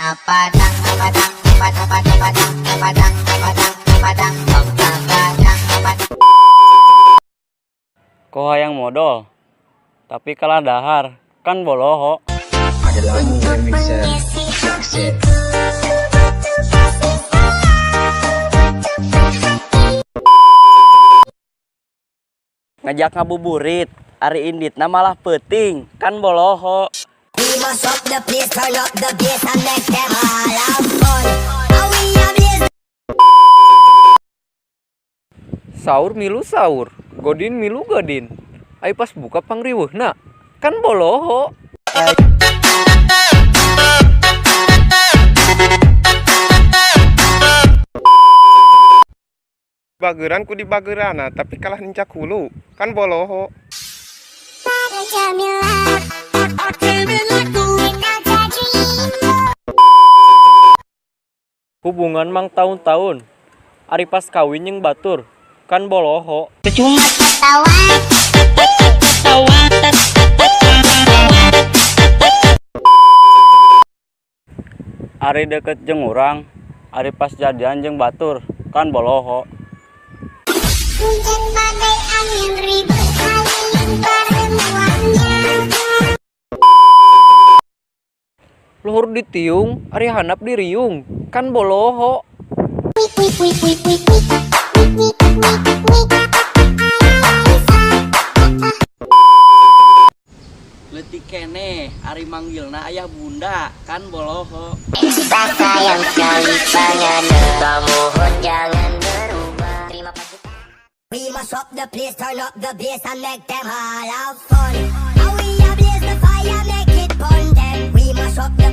Padang, padang, padang, padang, padang, padang, padang, padang, padang. Ko hayang modal, tapi kalah dahar, kan boloho. Ada lagu remixer Success. Ngajak ngabuburit, ari inditna malah peuting, kan boloho. We must rock the place, turn up the bass and make them all have fun. And we are blaze. Saur milu saur, godin milu godin. Ai pas buka pangriweuhna, kan boloho. Bageran ku di bagerana tapi kalah nincak hulu kan boloho. Hubungan mang tahun-tahun, ari pas kawin jeung batur, kan boloho. Ari deket jeung urang, ari pas jadian jeung batur, kan boloho. Hujan badai angin ribut halilintar semuanya. Luhur ditiung, ari handap diriung, kan boloho. Leutik keneh, ari manggilna ayah bunda, kan boloho. Sayang sekali pengen mohon jangan berubah. Terima kasih. We must rock the place, turn up the bass and make them all have fun. And we are blaze the fire, make it burn them. We must rock the